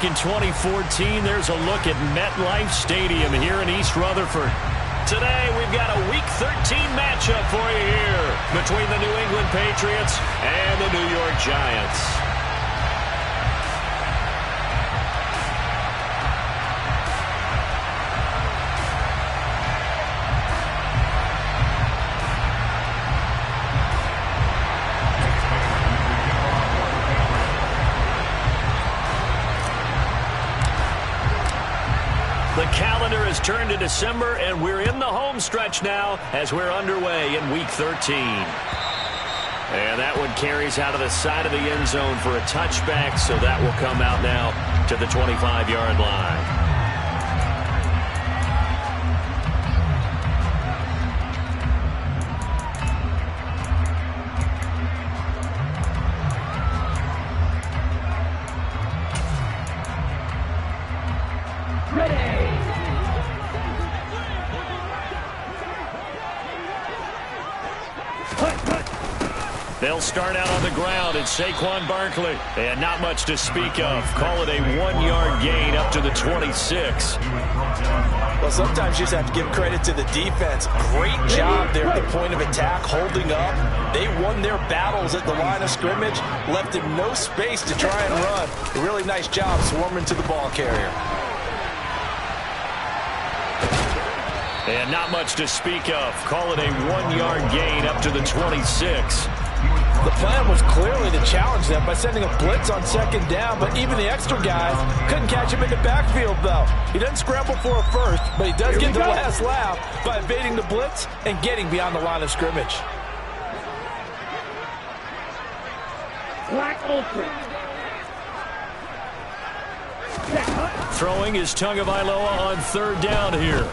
in 2014. There's a look at MetLife Stadium here in East Rutherford. Today, we've got a Week 13 matchup for you here between the New England Patriots and the New York Giants. The calendar has turned to December, and we're in the home stretch now as we're underway in Week 13. And that one carries out of the side of the end zone for a touchback, so that will come out now to the 25-yard line. They'll start out on the ground, and Saquon Barkley. And not much to speak of. Call it a 1-yard gain up to the 26. Well, sometimes you just have to give credit to the defense. Great job there at the point of attack, holding up. They won their battles at the line of scrimmage, left him no space to try and run. A really nice job swarming to the ball carrier. And not much to speak of. Call it a 1-yard gain up to the 26. The plan was clearly to challenge them by sending a blitz on second down, but even the extra guys couldn't catch him in the backfield, though. He doesn't scramble for a first, but he does get the last laugh by evading the blitz and getting beyond the line of scrimmage. Black open. Throwing is Tagovailoa on third down here.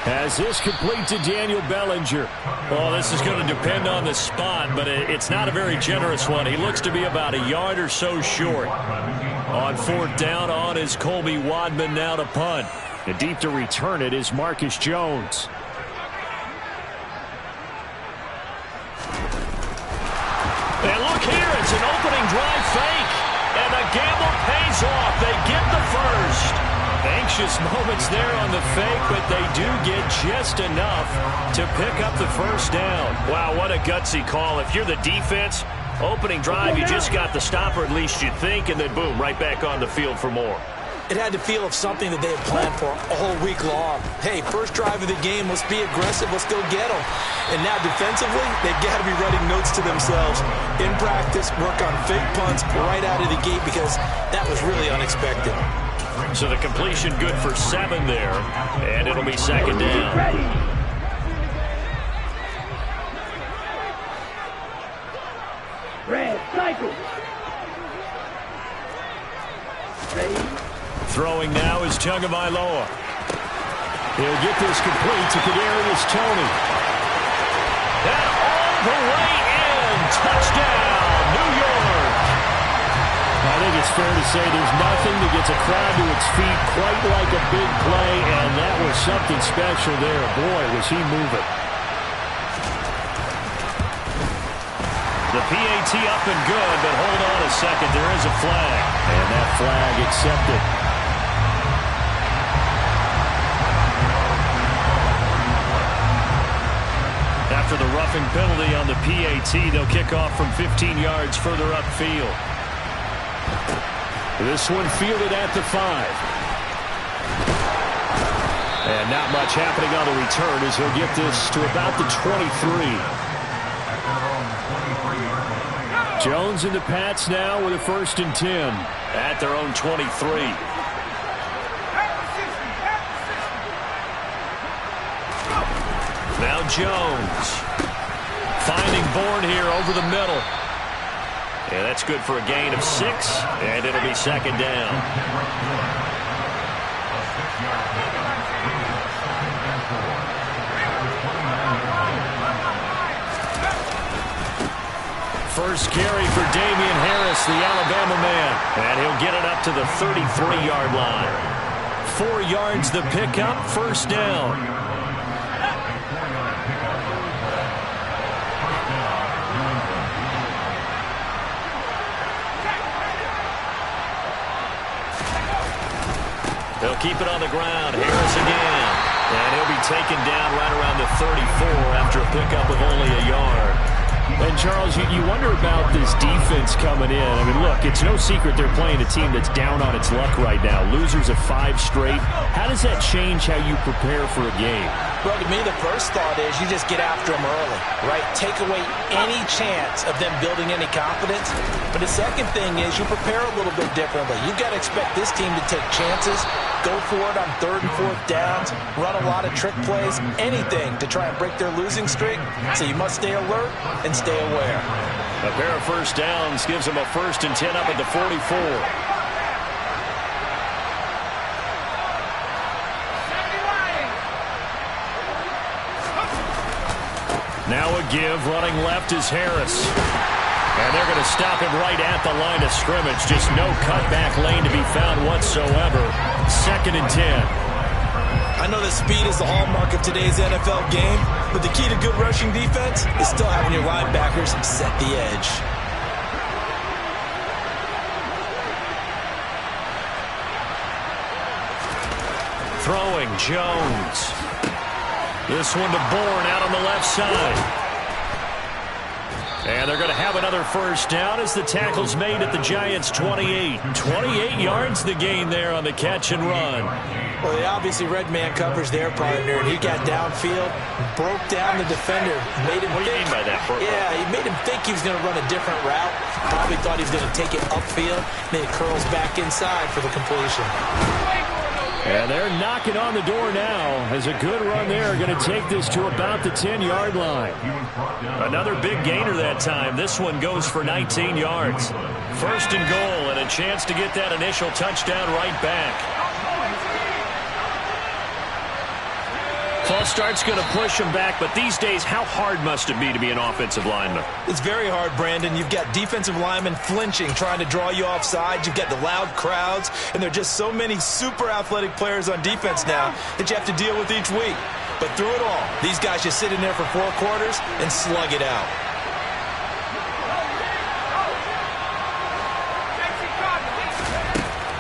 As this complete to Daniel Bellinger. Well, this is going to depend on the spot, but it's not a very generous one. He looks to be about a yard or so short. On fourth down, on is Colby Wadman now to punt. And deep to return it is Marcus Jones. And look here, it's an opening drive fake. And the gamble pays off. They get the first. Anxious moments there on the fake, but they do get just enough to pick up the first down. Wow, what a gutsy call. If you're the defense, opening drive, you just got the stop, or at least you think, and then boom, right back on the field for more. It had to feel of something that they had planned for all week long. Hey, first drive of the game, let's be aggressive, let's go get them. And now defensively, they've got to be writing notes to themselves. In practice, work on fake punts right out of the gate, because that was really unexpected. So the completion good for 7 there, and it'll be second down. Red, cycle. Throwing now is Tagovailoa. He'll get this complete to Kadarius Toney. And all the way in. Touchdown, New York. I think it's fair to say there's nothing that gets a crowd to its feet quite like a big play, and that was something special there. Boy, was he moving. The PAT up and good, but hold on a second. There is a flag, and that flag accepted. After the roughing penalty on the PAT, they'll kick off from 15 yards further upfield. This one fielded at the 5. And not much happening on the return as he'll get this to about the 23. Jones and the Pats now with a 1st and 10 at their own 23. Now Jones finding Bourne here over the middle. Yeah, that's good for a gain of 6, and it'll be second down. First carry for Damian Harris, the Alabama man, and he'll get it up to the 33-yard line. 4 yards the pickup, first down. They'll keep it on the ground. Harris again. And he'll be taken down right around the 34 after a pickup of only a yard. And, Charles, you wonder about this defense coming in. I mean, look, it's no secret they're playing a team that's down on its luck right now. Losers of 5 straight. How does that change how you prepare for a game? Well, to me, the first thought is you just get after them early, right? Take away any chance of them building any confidence. But the second thing is you prepare a little bit differently. You've got to expect this team to take chances, go for it on 3rd and 4th downs, run a lot of trick plays, anything to try and break their losing streak. So you must stay alert and stay aware. A pair of first downs gives them a 1st and 10 up at the 44. Now a give, running left is Harris. And they're going to stop him right at the line of scrimmage. Just no cutback lane to be found whatsoever. 2nd and 10. I know that speed is the hallmark of today's NFL game, but the key to good rushing defense is still having your linebackers set the edge. Throwing, Jones. This one to Bourne out on the left side. And they're going to have another first down as the tackle's made at the Giants' 28. 28 yards the gain there on the catch and run. Well, they obviously read man coverage their partner, and he got downfield, broke down the defender, made him What do you mean by that, Burt? Yeah, he made him think he was going to run a different route. Probably thought he was going to take it upfield, then it curls back inside for the completion. And they're knocking on the door now as a good run there. Going to take this to about the 10-yard line. Another big gainer that time. This one goes for 19 yards. 1st and goal and a chance to get that initial touchdown right back. False start's going to push him back, but these days, how hard must it be to be an offensive lineman? It's very hard, Brandon. You've got defensive linemen flinching, trying to draw you off sides. You've got the loud crowds, and there are just so many super athletic players on defense now that you have to deal with each week. But through it all, these guys just sit in there for 4 quarters and slug it out.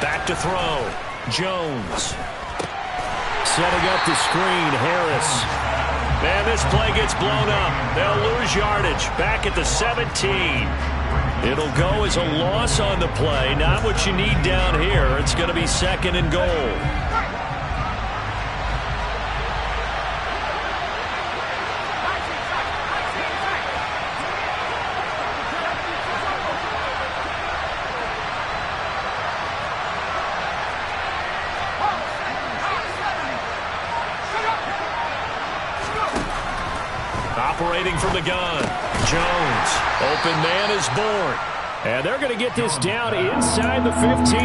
Back to throw. Jones. Setting up the screen, Harris. And this play gets blown up. They'll lose yardage. Back at the 17. It'll go as a loss on the play. Not what you need down here. It's going to be 2nd and goal. Operating from the gun. Jones. Open man is Bourne. And they're going to get this down inside the 15.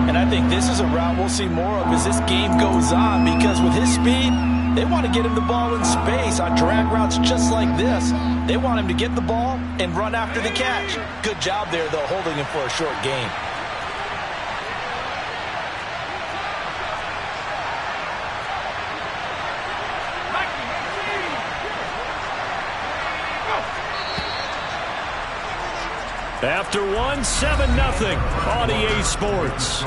And I think this is a route we'll see more of as this game goes on, because with his speed, they want to get him the ball in space on drag routes just like this. They want him to get the ball and run after the catch. Good job there, though, holding him for a short gain. After one, 7-0 on EA Sports.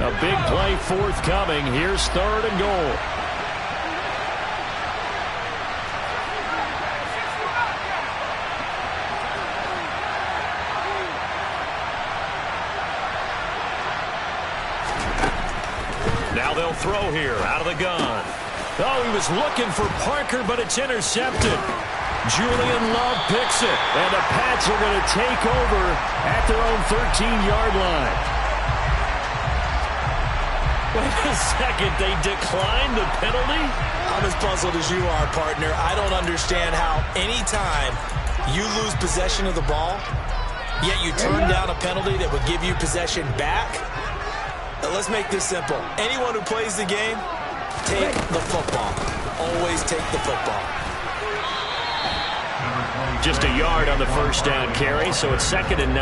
A big play forthcoming. Here's 3rd and goal. Now they'll throw here out of the gun. Oh, he was looking for Parker, but it's intercepted. Julian Love picks it, and the Pats are going to take over at their own 13-yard line. Wait a second, they declined the penalty? I'm as puzzled as you are, partner. I don't understand how any time you lose possession of the ball, yet you turn down a penalty that would give you possession back. Now, let's make this simple. Anyone who plays the game, take the football. Always take the football. just a yard on the first down carry, so it's 2nd and 9.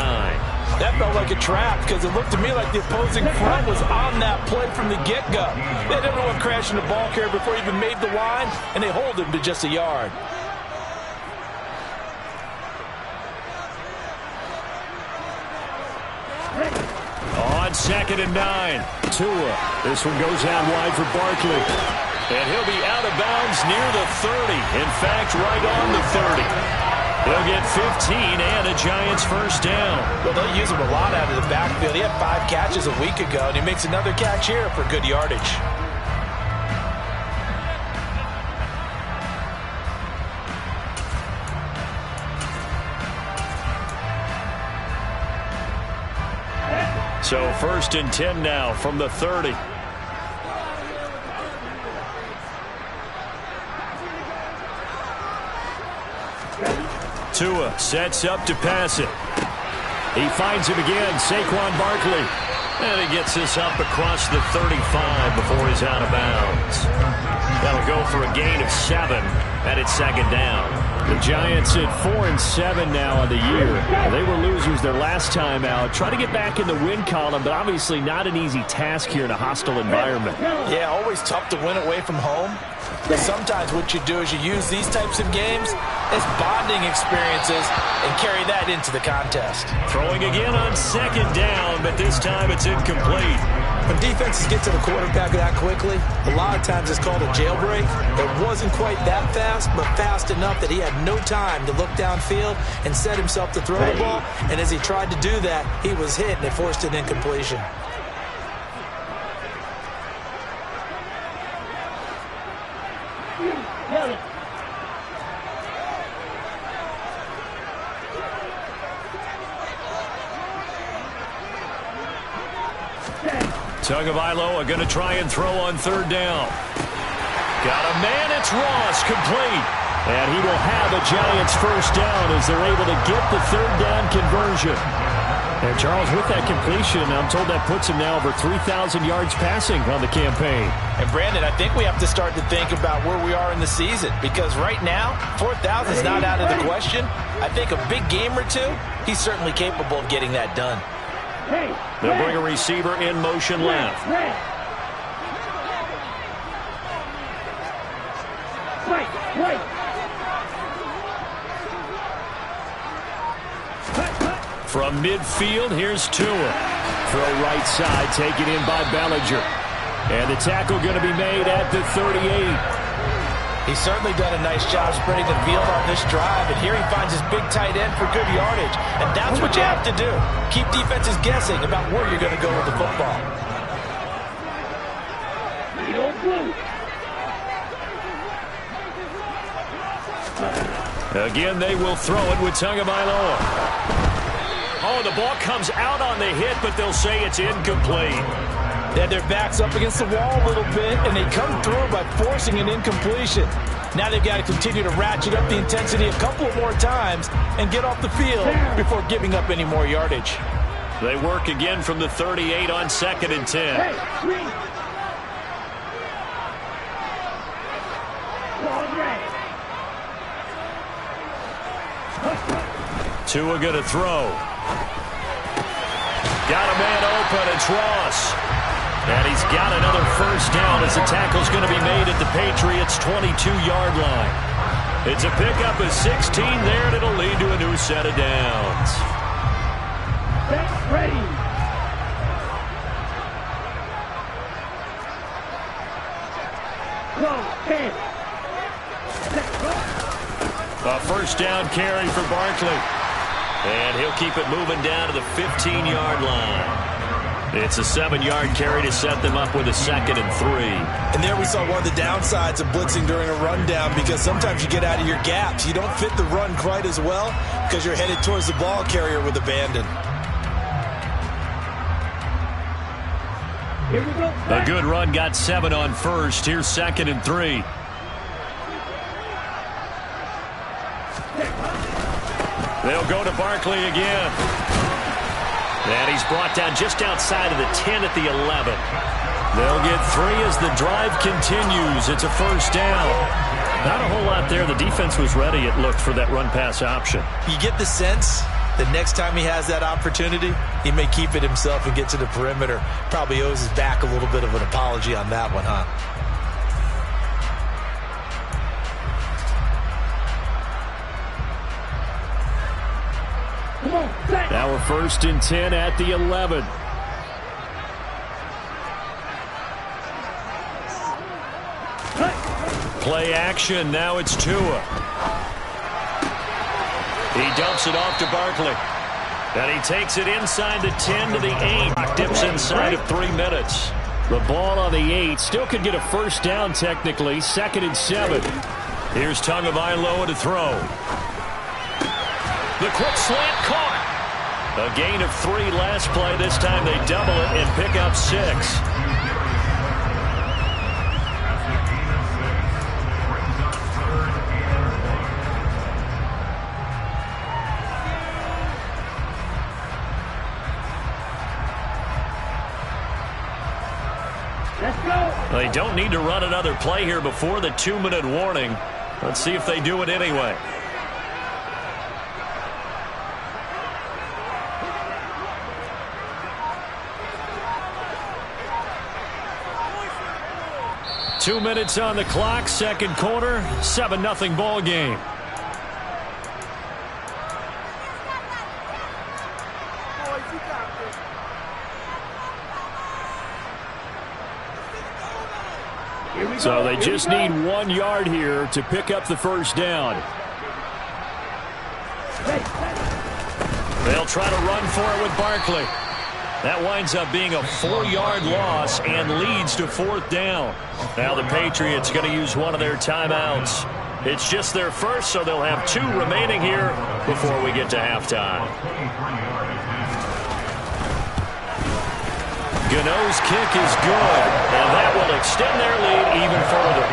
That felt like a trap because it looked to me like the opposing front was on that play from the get-go. They had everyone crashing the ball carrier before he even made the line, and they hold him to just a yard. On 2nd and 9, Tua. This one goes out wide for Barkley. And he'll be out of bounds near the 30. In fact, right on the 30. He'll get 15 and a Giants first down. Well, they'll use him a lot out of the backfield. He had 5 catches a week ago, and he makes another catch here for good yardage. So 1st and 10 now from the 30. Tua sets up to pass it. He finds him again, Saquon Barkley. And he gets this up across the 35 before he's out of bounds. That'll go for a gain of 7, and it's 2nd down. The Giants at 4-7 now on the year. They were losers their last time out. Try to get back in the win column, but obviously not an easy task here in a hostile environment. Yeah, always tough to win away from home. But sometimes what you do is you use these types of games as bonding experiences and carry that into the contest. Throwing again on 2nd down, but this time it's incomplete. When defenses get to the quarterback that quickly, a lot of times it's called a jailbreak. It wasn't quite that fast, but fast enough that he had no time to look downfield and set himself to throw the ball. And as he tried to do that, he was hit and it forced an incompletion. Tagovailoa going to try and throw on 3rd down. Got a man, it's Ross, complete. And he will have a Giants first down as they're able to get the 3rd down conversion. And Charles, with that completion, I'm told that puts him now over 3,000 yards passing on the campaign. And Brandon, I think we have to start to think about where we are in the season, because right now, 4,000 is not out of the question. I think a big game or two, he's certainly capable of getting that done. They'll bring a receiver in motion left. From midfield, here's Tua. Throw right side, taken in by Bellinger. And the tackle going to be made at the 38. He's certainly done a nice job spreading the field on this drive, and here he finds his big tight end for good yardage. And that's what you have to do. Keep defenses guessing about where you're going to go with the football. Again, they will throw it with Tagovailoa. Oh, the ball comes out on the hit, but they'll say it's incomplete. They had their backs up against the wall a little bit, and they come through by forcing an incompletion. Now they've got to continue to ratchet up the intensity a couple of more times and get off the field before giving up any more yardage. They work again from the 38 on 2nd and 10. Tua going to throw. Got a man open, it's Ross. And he's got another first down as the tackle's going to be made at the Patriots' 22-yard line. It's a pickup of 16 there, and it'll lead to a new set of downs. Ready. A first down carry for Barkley. And he'll keep it moving down to the 15-yard line. It's a 7-yard carry to set them up with a 2nd and 3. And there we saw one of the downsides of blitzing during a rundown, because sometimes you get out of your gaps. You don't fit the run quite as well because you're headed towards the ball carrier with abandon. Here we go. A good run got 7 on first. Here's 2nd and 3. They'll go to Barkley again. And he's brought down just outside of the 10 at the 11. They'll get 3 as the drive continues. It's a first down. Not a whole lot there. The defense was ready, it looked, for that run-pass option. You get the sense that next time he has that opportunity, he may keep it himself and get to the perimeter. Probably owes his back a little bit of an apology on that one, huh? Now we're 1st and 10 at the 11. Play action. Now it's Tua. He dumps it off to Barkley. And he takes it inside the 10 to the 8. Dips inside of 3 minutes. The ball on the 8. Still could get a first down technically. 2nd and 7. Here's Tagovailoa to throw. The quick slant caught. A gain of 3 last play. This time they double it and pick up 6. They don't need to run another play here before the 2-minute warning. Let's see if they do it anyway. Two minutes on the clock, 2nd quarter, 7-0 ball game. So they just need 1 yard here to pick up the first down. They'll try to run for it with Barkley. That winds up being a 4-yard loss and leads to 4th down. Now the Patriots going to use one of their timeouts. It's just their first, so they'll have 2 remaining here before we get to halftime. Gano's kick is good, and that will extend their lead even further.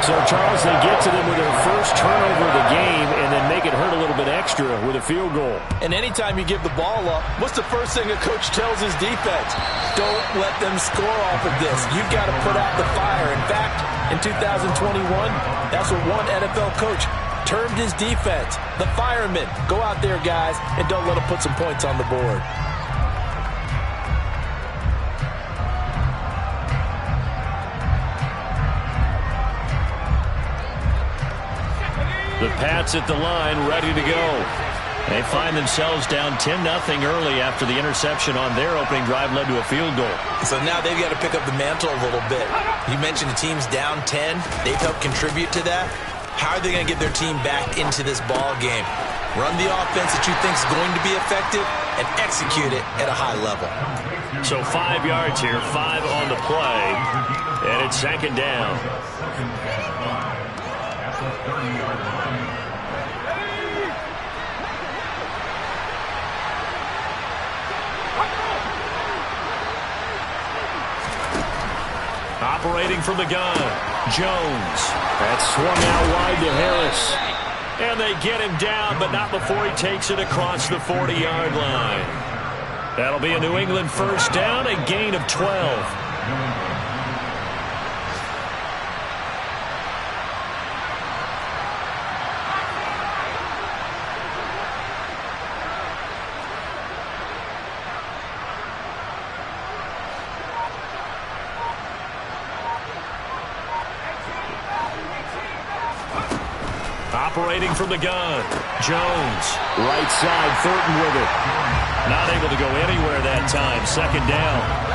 So, Charles, they get to them with their first turnover of the game and then make it hurt a little bit extra with a field goal. And anytime you give the ball up, what's the first thing a coach tells his defense? Don't let them score off of this. You've got to put out the fire. In fact, in 2021, that's what one NFL coach termed his defense. The firemen. Go out there, guys, and don't let them put some points on the board. The Pats at the line, ready to go. They find themselves down 10-0 early after the interception on their opening drive led to a field goal. So now they've got to pick up the mantle a little bit. You mentioned the team's down 10. They've helped contribute to that. How are they going to get their team back into this ball game? Run the offense that you think is going to be effective and execute it at a high level. So 5 yards here, 5 on the play, and it's 2nd down. Operating from the gun, Jones. That's swung out wide to Harris. And they get him down, but not before he takes it across the 40-yard line. That'll be a New England first down, a gain of 12. Operating from the gun, Jones. Right side, Thornton with it. Not able to go anywhere that time. 2nd down.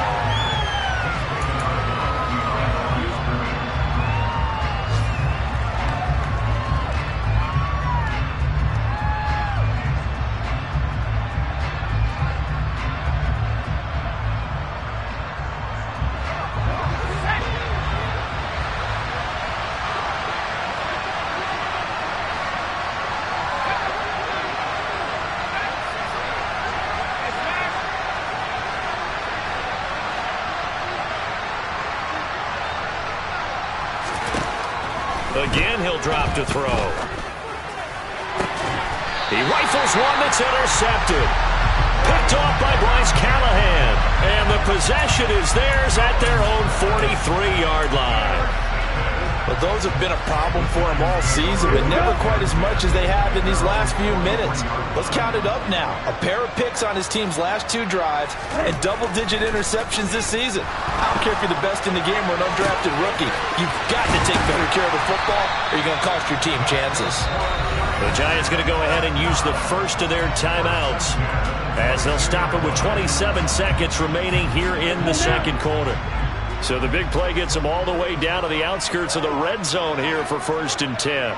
Again, he'll drop to throw. He rifles one that's intercepted. Picked off by Bryce Callahan. And the possession is theirs at their own 43-yard line. Well, those have been a problem for him all season, but never quite as much as they have in these last few minutes. Let's count it up now. A pair of picks on his team's last 2 drives and double-digit interceptions this season. I don't care if you're the best in the game or an undrafted rookie. You've got to take better care of the football or you're going to cost your team chances. The Giants going to go ahead and use the first of their timeouts as they'll stop it with 27 seconds remaining here in the second quarter. So the big play gets them all the way down to the outskirts of the red zone here for 1st and 10.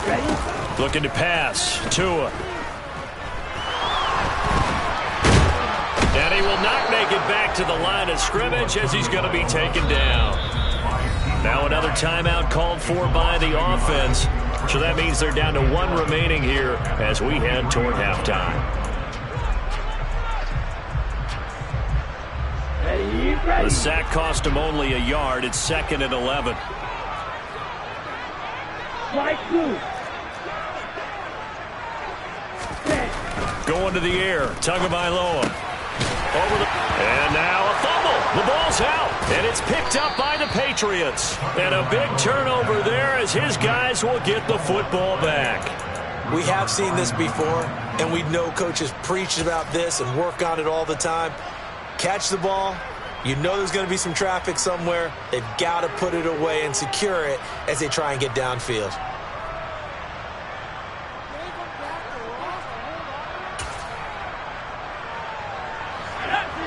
Ready? Looking to pass. Tua. And he will not make it back to the line of scrimmage as he's going to be taken down. Now another timeout called for by the offense. So that means they're down to 1 remaining here as we head toward halftime. The sack cost him only a yard. It's 2nd and 11. Right move. Going to the air. Tagovailoa. And now a fumble. The ball's out. And it's picked up by the Patriots. And a big turnover there as his guys will get the football back. We have seen this before, and we know coaches preach about this and work on it all the time. Catch the ball. You know there's going to be some traffic somewhere. They've got to put it away and secure it as they try and get downfield.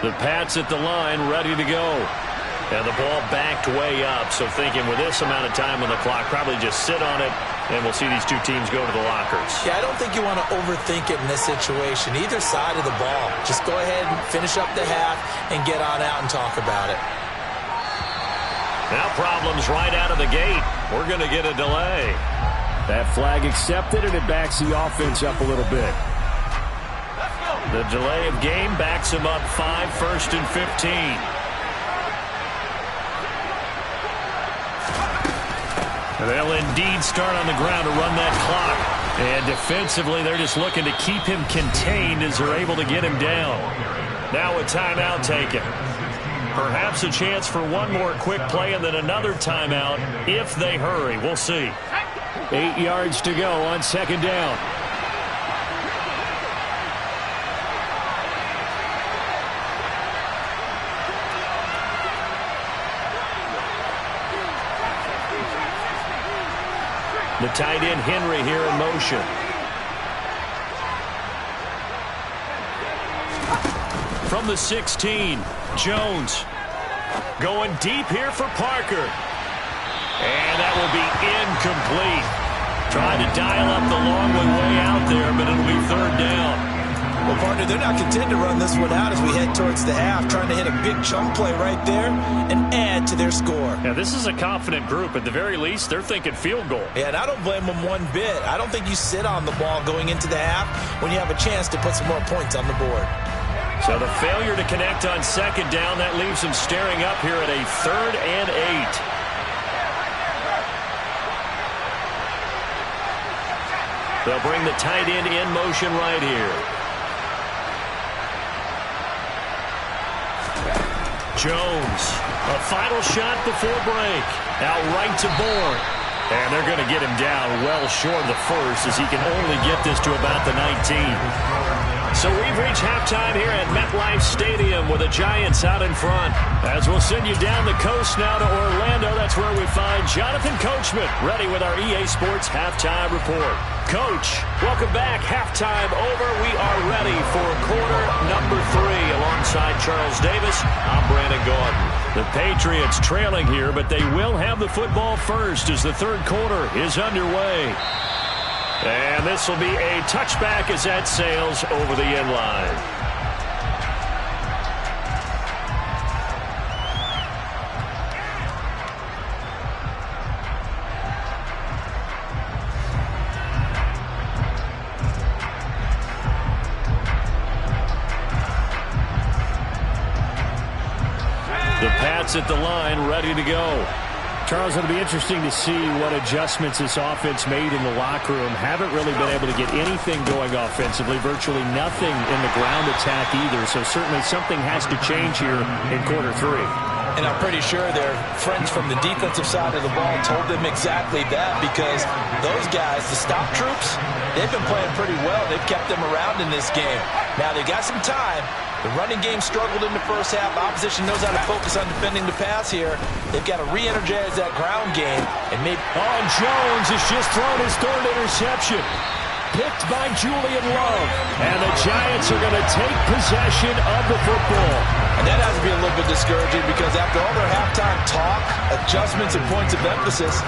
The Pats at the line, ready to go. And the ball backed way up. So thinking with this amount of time on the clock, probably just sit on it, and we'll see these 2 teams go to the lockers. Yeah, I don't think you want to overthink it in this situation. Either side of the ball. Just go ahead and finish up the half and get on out and talk about it. Now problems right out of the gate. We're going to get a delay. That flag accepted, and it backs the offense up a little bit. The delay of game backs him up 5, 1st and 15. They'll indeed start on the ground to run that clock. And defensively, they're just looking to keep him contained as they're able to get him down. Now a timeout taken. Perhaps a chance for one more quick play and then another timeout if they hurry. We'll see. 8 yards to go on 2nd down. The tight end Henry here in motion. From the 16, Jones going deep here for Parker. And that will be incomplete. Trying to dial up the long way out there, but it'll be 3rd down. Well, partner, they're not content to run this one out as we head towards the half, trying to hit a big chunk play right there and add to their score. Now, this is a confident group. At the very least, they're thinking field goal. Yeah, and I don't blame them one bit. I don't think you sit on the ball going into the half when you have a chance to put some more points on the board. So the failure to connect on 2nd down, that leaves them staring up here at a 3rd and 8. They'll bring the tight end in motion right here. Jones, a final shot before break. Out right to Bourne. And they're going to get him down well short of the first as he can only get this to about the 19. So we've reached halftime here at MetLife Stadium with the Giants out in front. As we'll send you down the coast now to Orlando, that's where we find Jonathan Coachman ready with our EA Sports Halftime Report. Coach, welcome back. Halftime over. We are ready for quarter number 3 alongside Charles Davis. I'm Brandon Gordon. The Patriots trailing here, but they will have the football first as the 3rd quarter is underway. And this will be a touchback as that sails over the end line. The Pats at the line, ready to go. Charles, it'll be interesting to see what adjustments this offense made in the locker room. Haven't really been able to get anything going offensively, virtually nothing in the ground attack either. So certainly something has to change here in quarter 3. And I'm pretty sure their friends from the defensive side of the ball told them exactly that, because those guys, the stop troops, they've been playing pretty well. They've kept them around in this game. Now, they got some time. The running game struggled in the first half. Opposition knows how to focus on defending the pass here. They've got to re-energize that ground game. And maybe Jones has just thrown his 3rd interception. Picked by Julian Love. And the Giants are going to take possession of the football. And that has to be a little bit discouraging, because after all their halftime talk, adjustments, and points of emphasis,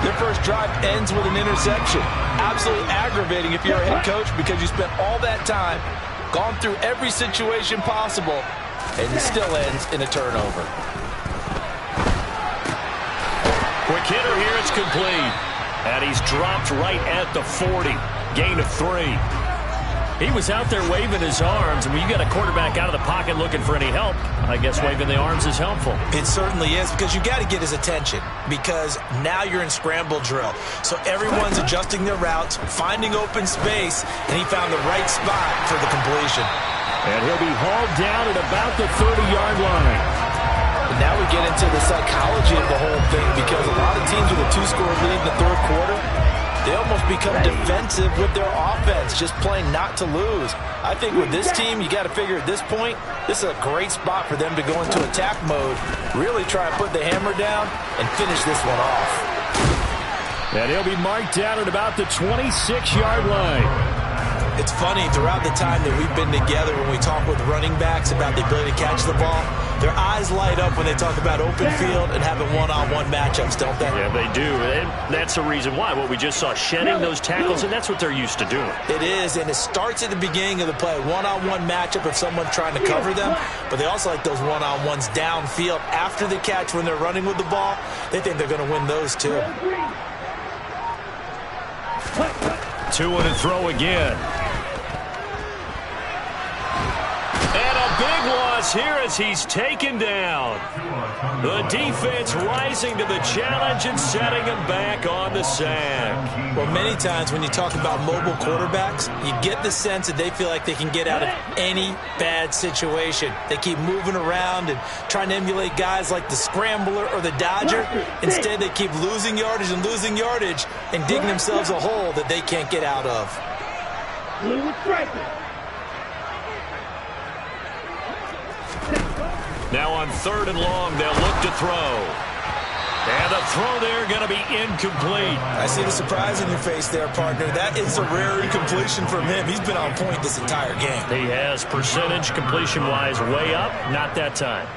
their first drive ends with an interception. Absolutely aggravating if you're a head coach, because you spent all that time, gone through every situation possible, and it still ends in a turnover. Quick hitter here, it's complete. And he's dropped right at the 40. Gain of 3. He was out there waving his arms, and when you got a quarterback out of the pocket looking for any help, I guess waving the arms is helpful. It certainly is, because you got to get his attention, because now you're in scramble drill. So everyone's adjusting their routes, finding open space, and he found the right spot for the completion. And he'll be hauled down at about the 30-yard line. And now we get into the psychology of the whole thing, because a lot of teams with a 2-score lead in the 3rd quarter, they almost become defensive with their offense, just playing not to lose. I think with this team, you got to figure at this point, this is a great spot for them to go into attack mode, really try and put the hammer down and finish this one off. And he'll be marked down at about the 26-yard line. It's funny, throughout the time that we've been together, when we talk with running backs about the ability to catch the ball, their eyes light up when they talk about open field and having one-on-one matchups, don't they? Yeah, they do. And that's the reason why. What we just saw, shedding those tackles, and that's what they're used to doing. It is, and it starts at the beginning of the play. One-on-one matchup if someone's trying to cover them, but they also like those one-on-ones downfield after the catch when they're running with the ball. They think they're going to win those too. 2 and a throw again. And a big loss here as he's taken down. The defense rising to the challenge and setting him back on the sack. Well, many times when you talk about mobile quarterbacks, you get the sense that they feel like they can get out of any bad situation. They keep moving around and trying to emulate guys like the Scrambler or the Dodger. Instead, they keep losing yardage and digging themselves a hole that they can't get out of. Now on 3rd and long, they'll look to throw. And the throw there going to be incomplete. I see the surprise in your face there, partner. That is a rare incompletion from him. He's been on point this entire game. He has, percentage completion-wise way up, not that time.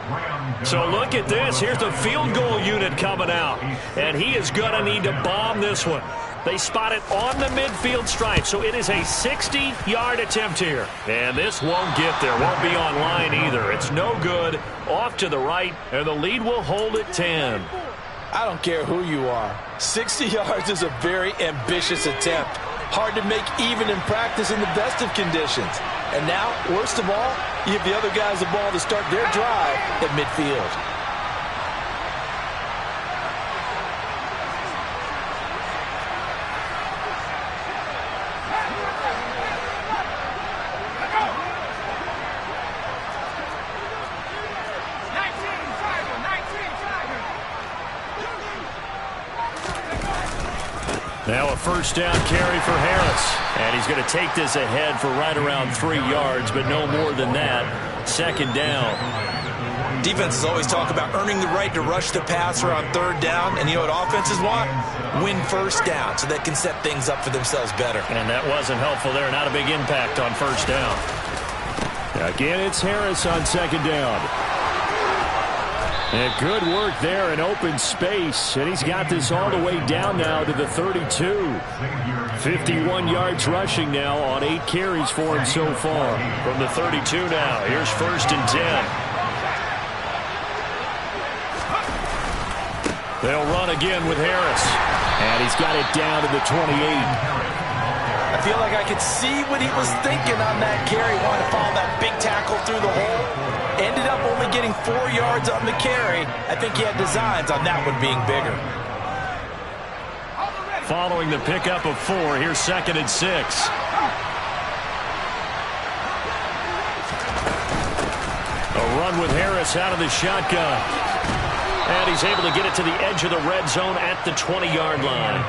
So look at this. Here's the field goal unit coming out. And he is going to need to bomb this one. They spot it on the midfield stripe, so it is a 60-yard attempt here. And this won't get there, won't be on line either. It's no good, off to the right, and the lead will hold at 10. I don't care who you are. 60 yards is a very ambitious attempt. Hard to make even in practice in the best of conditions. And now, worst of all, you give the other guys the ball to start their drive at midfield. Now a first down carry for Harris. And he's going to take this ahead for right around 3 yards, but no more than that. 2nd down. Defenses always talk about earning the right to rush the passer on 3rd down. And you know what offenses want? Win 1st down so they can set things up for themselves better. And that wasn't helpful there. Not a big impact on 1st down. Again, it's Harris on 2nd down. And good work there in open space. And he's got this all the way down now to the 32. 51 yards rushing now on 8 carries for him so far. From the 32 now, here's 1st and 10. They'll run again with Harris. And he's got it down to the 28. I feel like I could see what he was thinking on that carry. Wanted to follow that big tackle through the hole. Ended up only getting 4 yards on the carry. I think he had designs on that one being bigger. Following the pickup of 4, here's 2nd and 6. A run with Harris out of the shotgun. And he's able to get it to the edge of the red zone at the 20-yard line.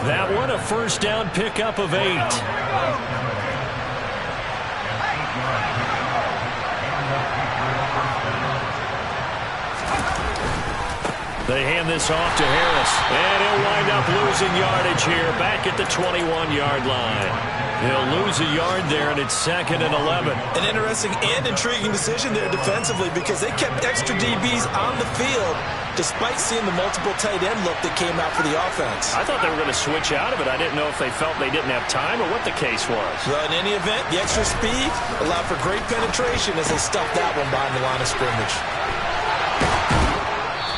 That one, a first down pickup of 8. They hand this off to Harris. And he'll wind up losing yardage here back at the 21-yard line. He'll lose a yard there, and it's 2nd and 11. An interesting and intriguing decision there defensively because they kept extra DBs on the field despite seeing the multiple tight end look that came out for the offense. I thought they were going to switch out of it. I didn't know if they felt they didn't have time or what the case was. Well, in any event, the extra speed allowed for great penetration as they stuffed that one behind the line of scrimmage.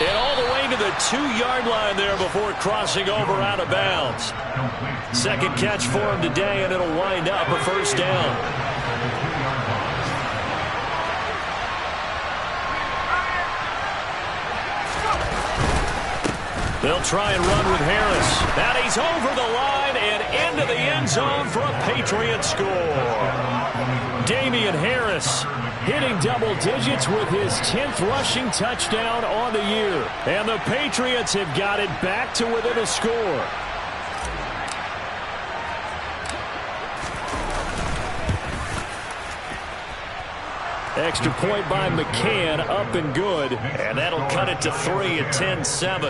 And all the way to the 2-yard line there before crossing over out of bounds. Second catch for him today, and it'll wind up a first down. They'll try and run with Harris. And he's over the line and into the end zone for a Patriot score. Damian Harris hitting double digits with his 10th rushing touchdown on the year. And the Patriots have got it back to within a score. Extra point by McCann, up and good. And that'll cut it to 3 at 10-7.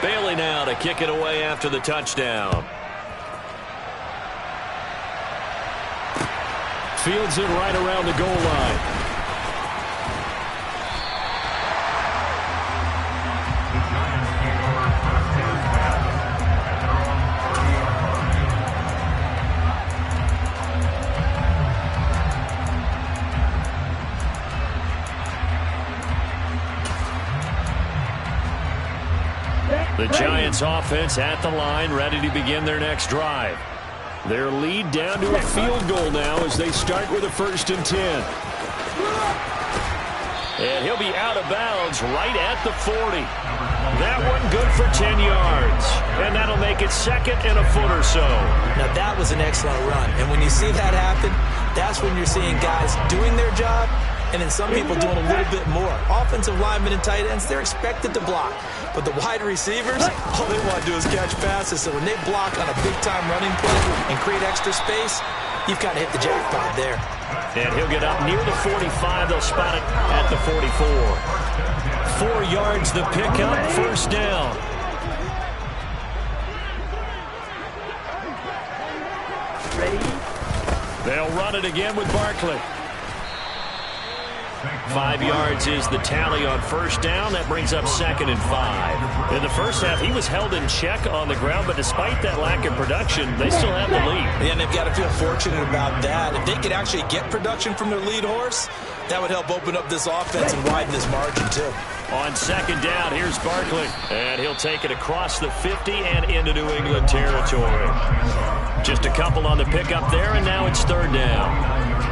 Bailey now to kick it away after the touchdown. Fields it right around the goal line. The Giants offense at the line, ready to begin their next drive. Their lead down to a field goal now as they start with a 1st and 10. And he'll be out of bounds right at the 40. That one good for 10 yards. And that'll make it 2nd and a foot or so. Now that was an excellent run. And when you see that happen, that's when you're seeing guys doing their job and then some people doing a little bit more. Offensive linemen and tight ends, they're expected to block. But the wide receivers, all they want to do is catch passes. So when they block on a big-time running play and create extra space, you've kind of hit the jackpot there. And he'll get up near the 45. They'll spot it at the 44. 4 yards the pickup, first down. They'll run it again with Barkley. 5 yards is the tally on first down. That brings up 2nd and 5. In the first half, he was held in check on the ground, but despite that lack of production, they still have the lead. Yeah, and they've got to feel fortunate about that. If they could actually get production from their lead horse, that would help open up this offense and widen this margin, too. On 2nd down, here's Barkley. And he'll take it across the 50 and into New England territory. Just a couple on the pickup there, and now it's 3rd down.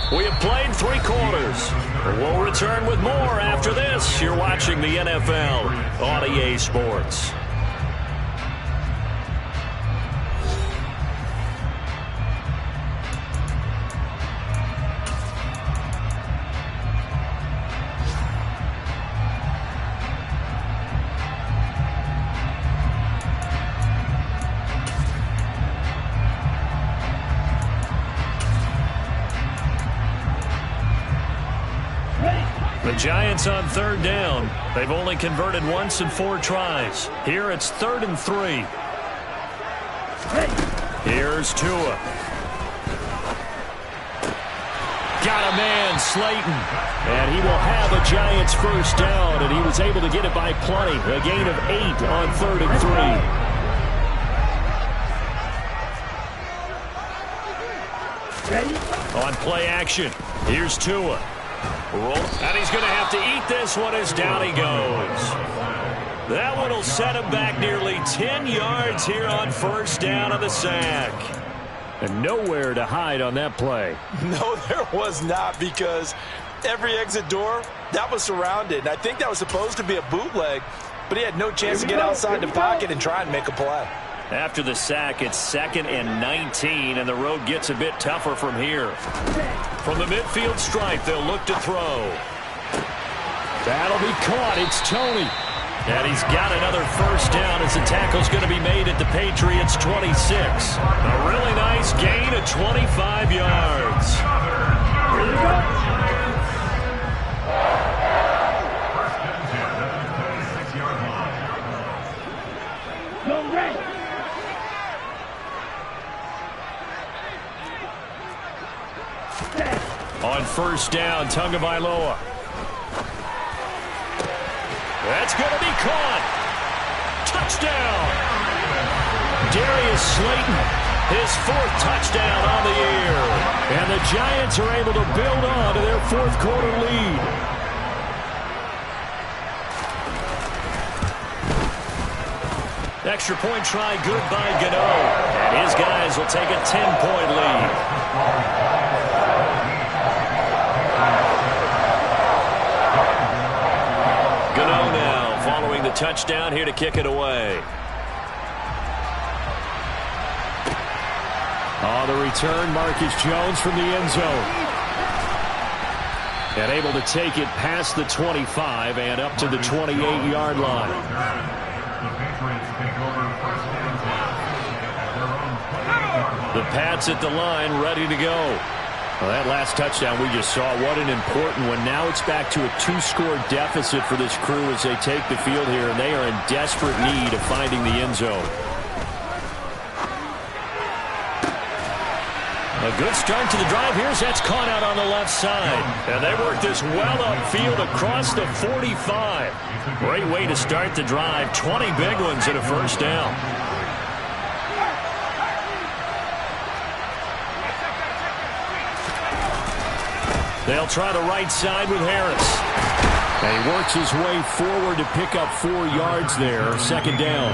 We have played 3 quarters. We'll return with more after this. You're watching the NFL on EA Sports. The Giants on 3rd down. They've only converted once in 4 tries. Here it's 3rd and 3. Here's Tua. got a man, Slayton. And he will have a Giants first down, and he was able to get it by plenty. A gain of 8 on 3rd and 3. Ready? On play action, here's Tua. Roll, and he's going to have to eat this one as down he goes. That one will set him back nearly 10 yards here on first down of the sack. And nowhere to hide on that play. No, there was not, because every exit door, that was surrounded. And I think that was supposed to be a bootleg, but he had no chance to get outside the pocket and try and make a play. After the sack, it's 2nd and 19, and the road gets a bit tougher from here. From the midfield stripe, they'll look to throw. That'll be caught. It's Tony. And he's got another first down as the tackle's going to be made at the Patriots' 26. A really nice gain of 25 yards. Here you go. Go red. On first down, Tagovailoa. That's going to be caught. Touchdown. Darius Slayton, his 4th touchdown on the year. And the Giants are able to build on to their 4th quarter lead. Extra point try good by Gano. And his guys will take a 10-point lead. Gano now following the touchdown here to kick it away. The return, Marcus Jones from the end zone. And able to take it past the 25 and up to the 28-yard line. The Pats at the line, ready to go. Well, that last touchdown we just saw, what an important one. Now it's back to a 2-score deficit for this crew as they take the field here, and they are in desperate need of finding the end zone. A good start to the drive. Here's that's caught out on the left side. And they work this well upfield across the 45. Great way to start the drive. 20 big ones and a first down. They'll try the right side with Harris. And he works his way forward to pick up 4 yards there. 2nd down.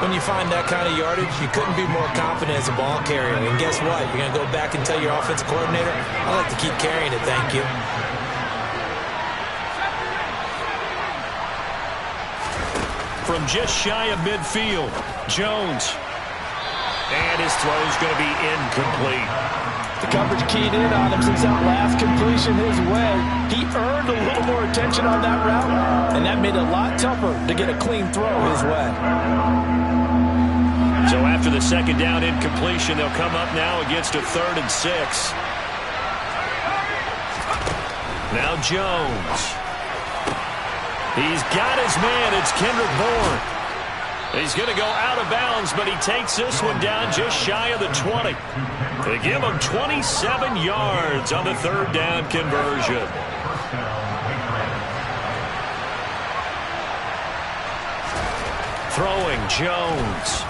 When you find that kind of yardage, you couldn't be more confident as a ball carrier. And guess what? You're going to go back and tell your offensive coordinator, I like to keep carrying it, thank you. From just shy of midfield, Jones. And his throw's going to be incomplete. The coverage keyed in on him since that last completion his way. He earned a little more attention on that route, and that made it a lot tougher to get a clean throw his way. So after the 2nd down incompletion, they'll come up now against a 3rd and 6. Now Jones. He's got his man. It's Kendrick Bourne. He's going to go out of bounds, but he takes this one down just shy of the 20. They give him 27 yards on the 3rd down conversion. Throwing Jones.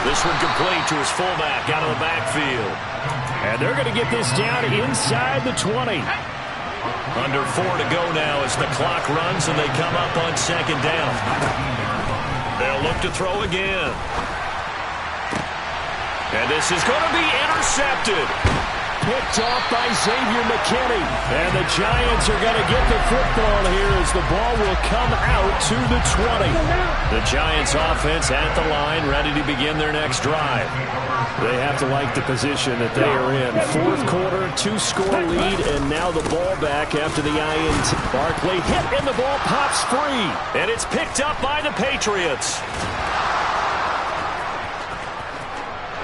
This one complete to his fullback out of the backfield. And they're going to get this down inside the 20. Under 4 to go now as the clock runs and they come up on 2nd down. They'll look to throw again. And this is going to be intercepted. Picked off by Xavier McKinney. And the Giants are going to get the football here as the ball will come out to the 20. The Giants offense at the line, ready to begin their next drive. They have to like the position that they are in. 4th quarter, 2-score lead, and now the ball back after the INT. Barkley hit, and the ball pops free. And it's picked up by the Patriots.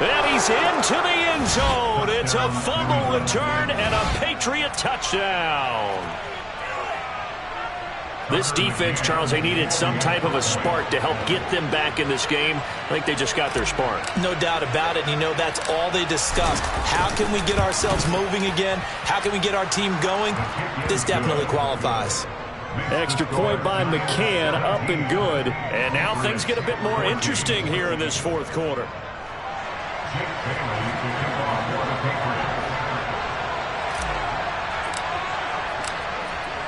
And he's into the end zone. It's a fumble return and a Patriot touchdown. This defense, Charles, they needed some type of a spark to help get them back in this game. I think they just got their spark. No doubt about it. And you know, that's all they discussed. How can we get ourselves moving again? How can we get our team going? This definitely qualifies. Extra point by McCann, up and good. And now things get a bit more interesting here in this fourth quarter.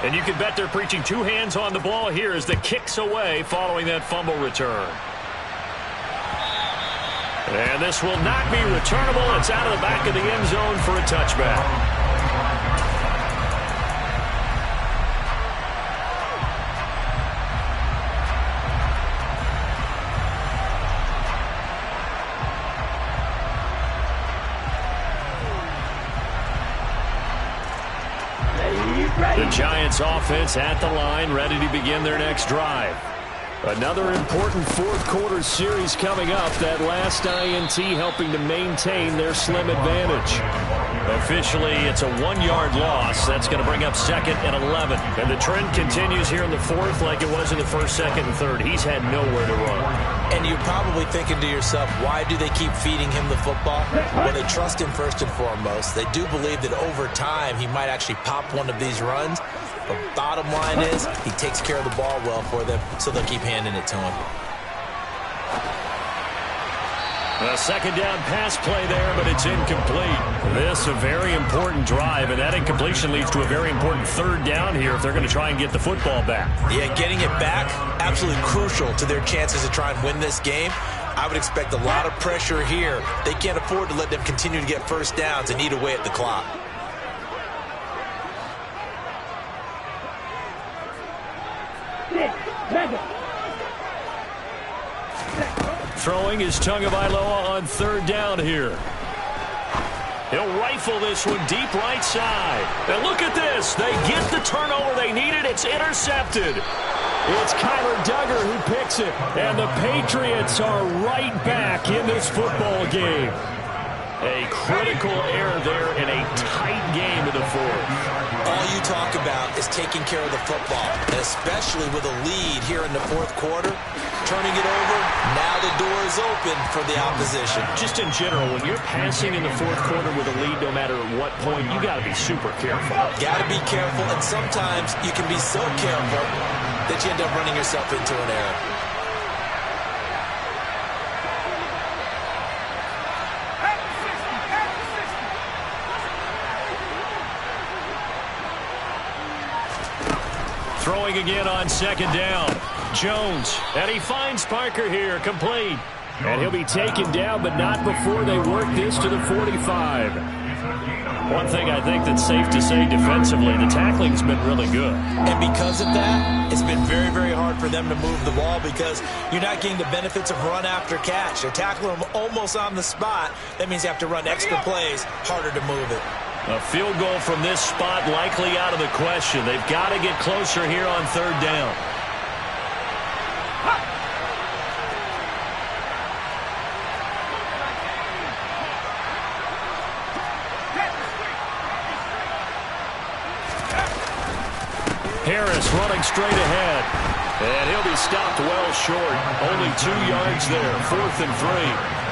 And you can bet they're preaching two hands on the ball here as the kick's away following that fumble return. And this will not be returnable. It's out of the back of the end zone for a touchback. The Giants offense at the line, ready to begin their next drive. Another important fourth quarter series coming up. That last INT helping to maintain their slim advantage. Officially, it's a 1-yard loss. That's going to bring up 2nd and 11. And the trend continues here in the fourth like it was in the first, second, and third. He's had nowhere to run. And you're probably thinking to yourself, why do they keep feeding him the football? Well, they trust him first and foremost. They do believe that over time he might actually pop one of these runs. But bottom line is he takes care of the ball well for them, so they'll keep handing it to him. A second down pass play there, but it's incomplete. This a very important drive, and that incompletion leads to a very important third down here if they're going to try and get the football back. Yeah, getting it back, absolutely crucial to their chances to try and win this game. I would expect a lot of pressure here. They can't afford to let them continue to get first downs and eat away at the clock. Throwing is Tagovailoa on third down here. He'll rifle this one deep right side. And look at this. They get the turnover they needed. It's intercepted. It's Kyler Duggar who picks it. And the Patriots are right back in this football game. A critical error there in a tight game in the fourth. All you talk about is taking care of the football, and especially with a lead here in the fourth quarter. Turning it over, now the door is open for the opposition. Just in general, when you're passing in the fourth quarter with a lead, no matter what point, you got to be super careful. Got to be careful, and sometimes you can be so careful that you end up running yourself into an error. Throwing again on second down. Jones, and he finds Parker here, complete. And he'll be taken down, but not before they work this to the 45. One thing I think that's safe to say defensively, the tackling's been really good. And because of that, it's been very, very hard for them to move the ball because you're not getting the benefits of run after catch. They're tackling them almost on the spot. That means you have to run extra plays, harder to move it. A field goal from this spot likely out of the question. They've got to get closer here on third down. Harris running straight ahead. And he'll be stopped well short. Only 2 yards there. 4th and 3.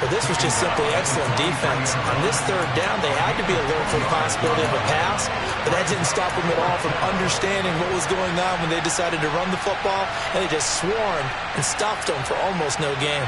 But this was just simply excellent defense. On this third down, they had to be alert for the possibility of a pass, but that didn't stop them at all from understanding what was going on when they decided to run the football, and they just swarmed and stopped them for almost no gain.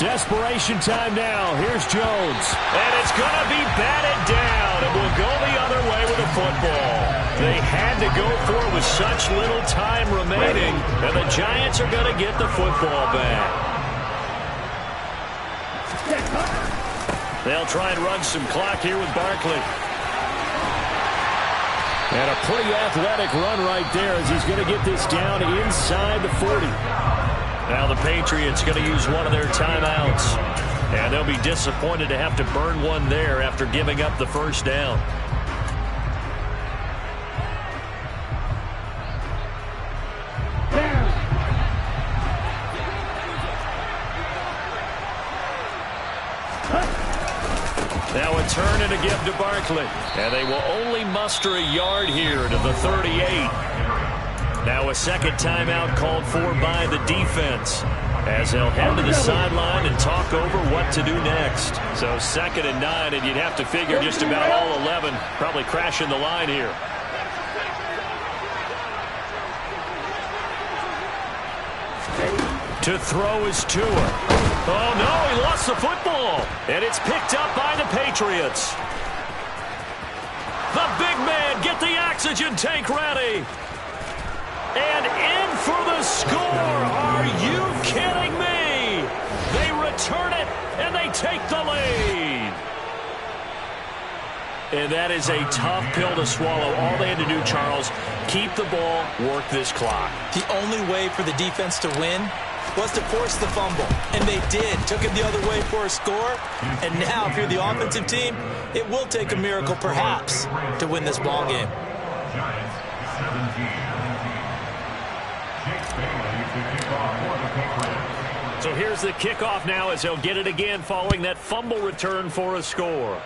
Desperation time now. Here's Jones. And it's going to be batted down. It will go the other way with the football. They had to go for it with such little time remaining. And the Giants are going to get the football back. They'll try and run some clock here with Barkley. And a pretty athletic run right there as he's going to get this down inside the 40. Now the Patriots going to use one of their timeouts. And they'll be disappointed to have to burn one there after giving up the first down. return and a give to Barkley. And they will only muster a yard here to the 38. Now a second timeout called for by the defense, as they'll head to the sideline and talk over what to do next. So 2nd and 9, and you'd have to figure just about all 11 probably crashing the line here. To throw is Tua. Oh, no, he lost the football. And it's picked up by the Patriots. The big man, get the oxygen tank ready. And in for the score. Are you kidding me? They return it, and they take the lead. And that is a tough pill to swallow. All they had to do, Charles, keep the ball, work this clock. The only way for the defense to win was to force the fumble, and they did. Took it the other way for a score, and now if you're the offensive team, it will take a miracle perhaps to win this ball game. So here's the kickoff now as they'll get it again following that fumble return for a score.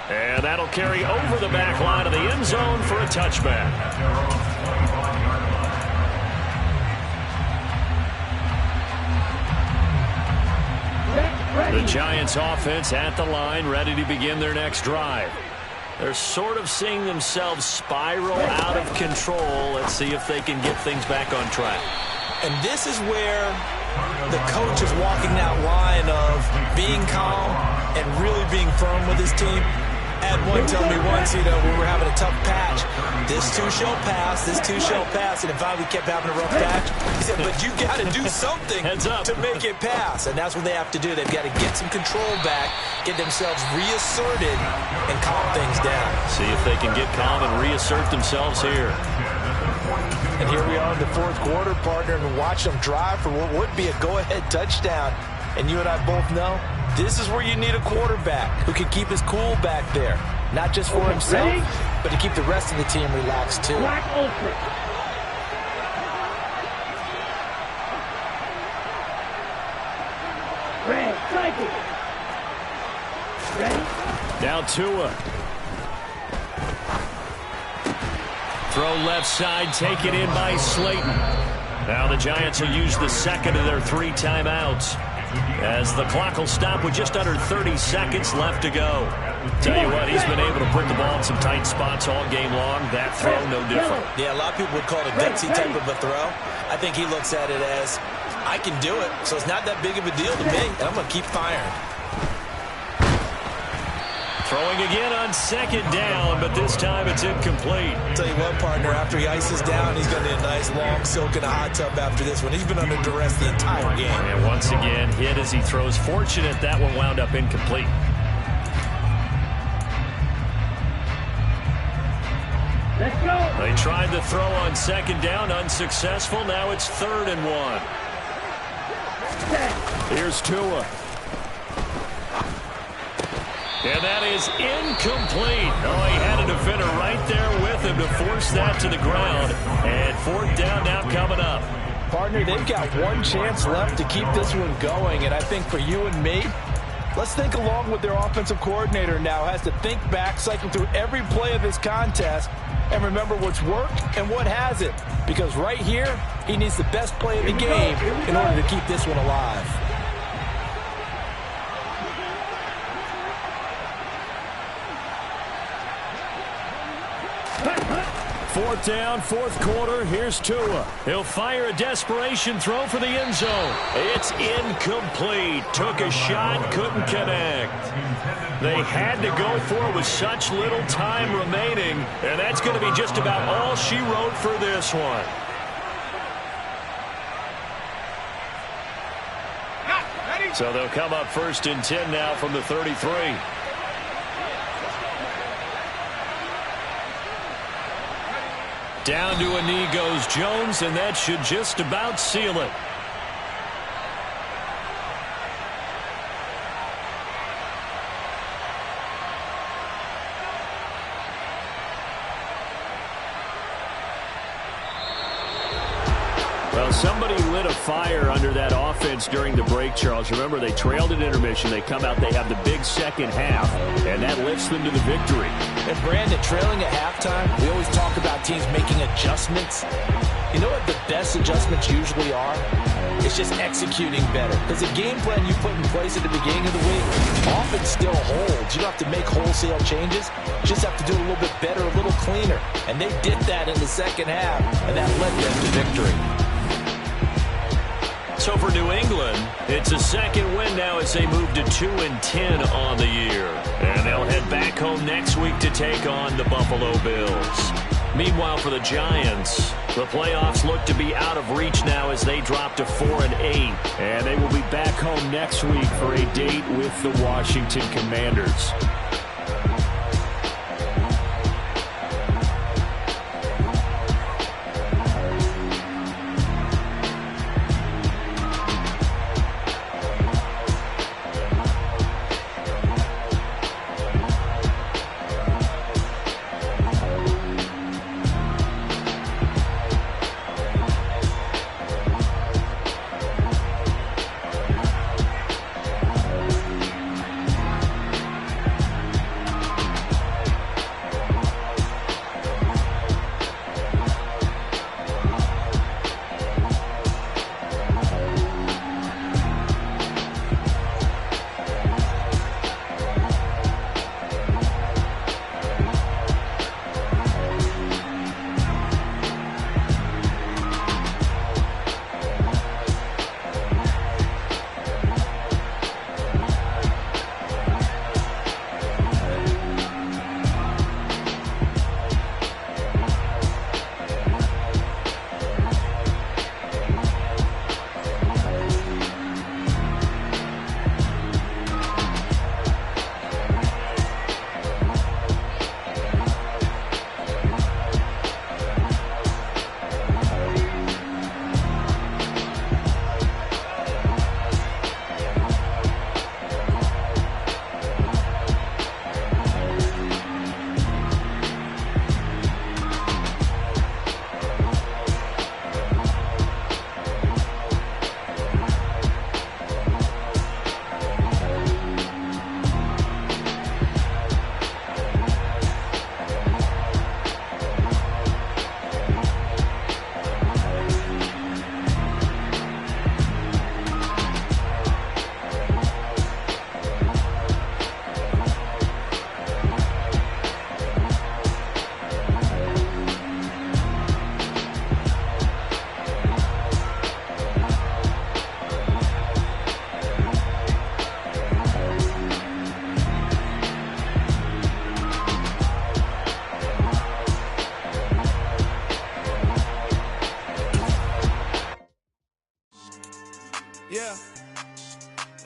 And that'll carry over the back line of the end zone for a touchback. The Giants offense at the line, ready to begin their next drive. They're sort of seeing themselves spiral out of control. Let's see if they can get things back on track. And this is where the coach is walking that line of being calm and really being firm with his team. Had one tell me once, when we're having a tough patch, this too shall pass, this too shall pass. And if we kept having a rough patch, he said, but you got to do something to make it pass. And that's what they have to do. They've got to get some control back, get themselves reasserted, and calm things down. See if they can get calm and reassert themselves here. And here we are in the fourth quarter, partner, and watch them drive for what would be a go-ahead touchdown. And you and I both know this is where you need a quarterback who can keep his cool back there. Not just for himself, but to keep the rest of the team relaxed too. Now Tua. Throw left side, take it in by Slayton. Now the Giants will use the second of their 3 timeouts, as the clock will stop with just under 30 seconds left to go. Tell you what, he's been able to put the ball in some tight spots all game long. That throw, no different. Yeah, a lot of people would call it a gutsy type of a throw. I think he looks at it as, I can do it, so it's not that big of a deal to me, and I'm going to keep firing. Throwing again on second down, but this time it's incomplete. Tell you what, partner, after he ices down, he's going to need a nice long soak in a hot tub after this one. He's been under duress the entire game. And once again, hit as he throws. Fortunate that one wound up incomplete. Let's go. They tried the throw on second down, unsuccessful. Now it's 3rd and 1. Here's Tua. And that is incomplete. Oh, he had a defender right there with him to force that to the ground. And 4th down now coming up. Partner, they've got one chance left to keep this one going. And I think for you and me, let's think along with their offensive coordinator now. Has to think back, cycle through every play of this contest, and remember what's worked and what hasn't. Because right here, he needs the best play of the game in order to keep this one alive. Fourth down, 4th quarter. Here's Tua. He'll fire a desperation throw for the end zone. It's incomplete. Took a shot, couldn't connect. They had to go for it with such little time remaining, and that's going to be just about all she wrote for this one. So they'll come up 1st and 10 now from the 33. Down to a knee goes Jones, and that should just about seal it. Well, somebody lit a fire under that offense. defense during the break, Charles. Remember, they trailed at intermission. They come out, they have the big second half, and that lifts them to the victory. And Brandon, trailing at halftime, we always talk about teams making adjustments. You know what the best adjustments usually are? It's just executing better. Because the game plan you put in place at the beginning of the week often still holds. You don't have to make wholesale changes. You just have to do it a little bit better, a little cleaner. And they did that in the second half, and that led them to victory. So for New England, it's a second win now as they move to 2-10 on the year. And they'll head back home next week to take on the Buffalo Bills. Meanwhile, for the Giants, the playoffs look to be out of reach now as they drop to 4-8. And they will be back home next week for a date with the Washington Commanders.